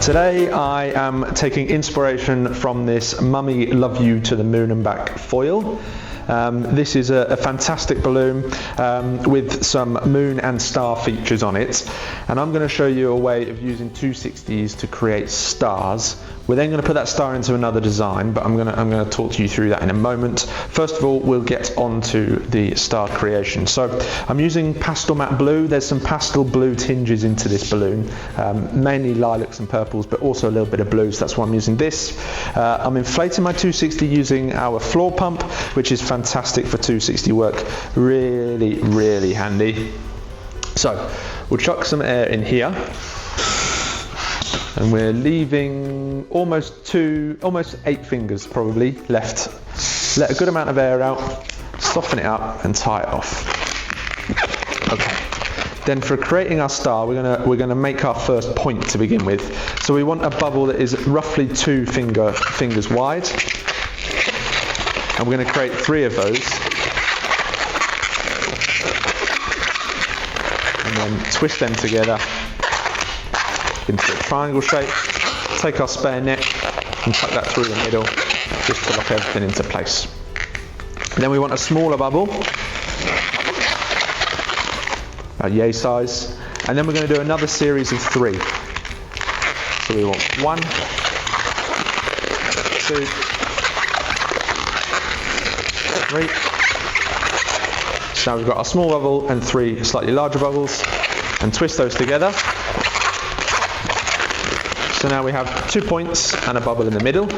Today I am taking inspiration from this Mummy Love You to the Moon and Back foil. This is a fantastic balloon with some moon and star features on it, and I'm going to show you a way of using 260s to create stars. We're then going to put that star into another design, but I'm going to talk to you through that in a moment. First of all, we'll get onto the star creation. So I'm using pastel matte blue. There's some pastel blue tinges into this balloon, mainly lilacs and purples, but also a little bit of blues. That's why I'm using this. I'm inflating my 260 using our floor pump, which is fantastic for 260 work. Really, really handy. So we'll chuck some air in here. And we're leaving almost 8 fingers probably left. Let a good amount of air out, soften it up and tie it off. Okay. Then for creating our star, we're gonna make our first point to begin with. So we want a bubble that is roughly 2 fingers wide. And we're gonna create 3 of those. And then twist them together into a triangle shape. Take our spare net and tuck that through the middle just to lock everything into place. Then we want a smaller bubble, about yay size, and then we're going to do another series of 3. So we want 1, 2, 3. So now we've got our small bubble and 3 slightly larger bubbles, and twist those together. So now we have 2 points and a bubble in the middle.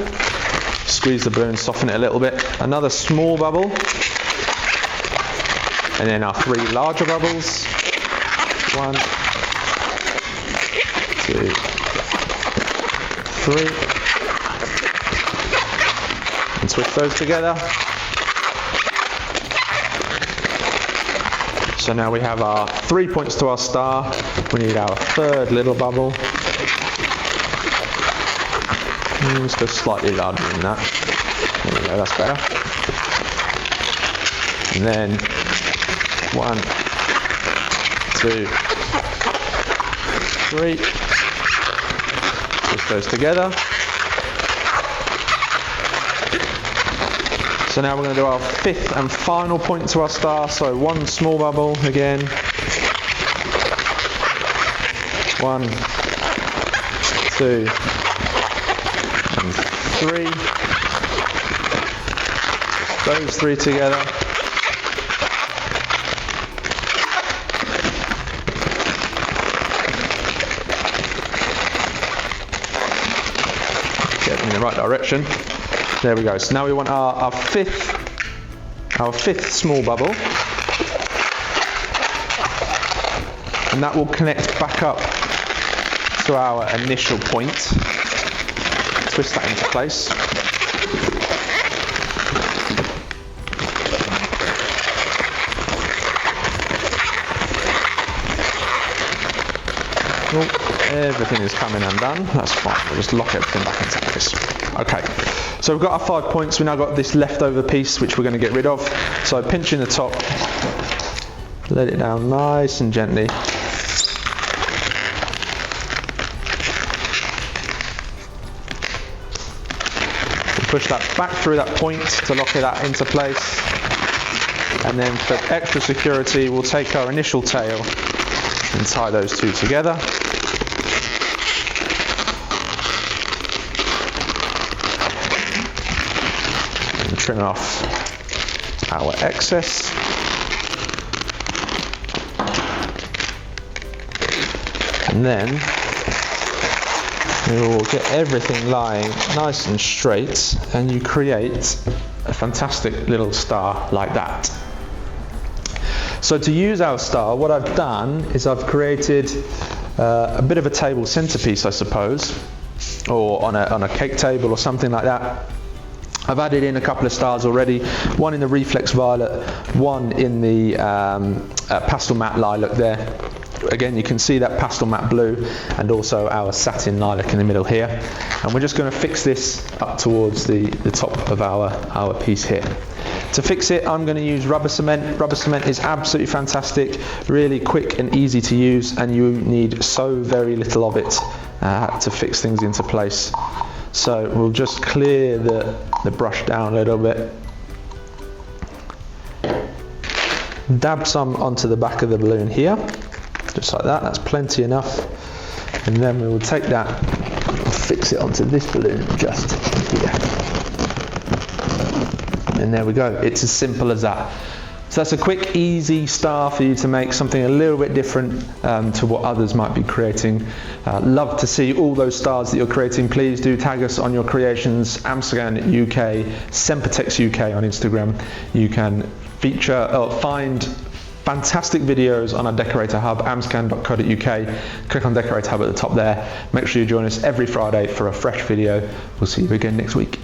Squeeze the balloon, soften it a little bit. Another small bubble. And then our 3 larger bubbles. 1, 2, 3. And twist those together. So now we have our 3 points to our star. We need our 3rd little bubble. Let's go slightly larger than that. There we go, that's better. And then 1, 2, 3. Twist those together. So now we're going to do our 5th and final point to our star. So 1 small bubble again. 1, 2. 3. Those 3 together. Get them in the right direction. There we go. So now we want our fifth small bubble, and that will connect back up to our initial point. Twist that into place. Oh, everything is coming undone. That's fine. We'll just lock everything back into place. Okay. So we've got our 5 points. We've now got this leftover piece which we're going to get rid of. So pinching the top, let it down nice and gently. Push that back through that point to lock that into place, and then for extra security we'll take our initial tail and tie those 2 together. And trim off our excess. And then we will get everything lying nice and straight, and you create a fantastic little star like that. So to use our star, what I've done is I've created a bit of a table centerpiece, I suppose, or on a cake table or something like that. I've added in a couple of stars already, one in the reflex violet, one in the pastel matte lilac there. again, you can see that pastel matte blue and also our satin lilac in the middle here. And we're just going to fix this up towards the top of our piece here. To fix it, I'm going to use rubber cement. Rubber cement is absolutely fantastic, really quick and easy to use, and you need so very little of it to fix things into place. So we'll just clear the brush down a little bit. Dab some onto the back of the balloon here, just like that. That's plenty enough. And then we will take that and fix it onto this balloon just here. And there we go, it's as simple as that. So that's a quick, easy star for you to make something a little bit different to what others might be creating. Love to see all those stars that you're creating. Please do tag us on your creations, Amscan UK, Sempertex UK on Instagram. You can find fantastic videos on our Decorator Hub, amscan.co.uk. Click on Decorator Hub at the top there. Make sure you join us every Friday for a fresh video. We'll see you again next week.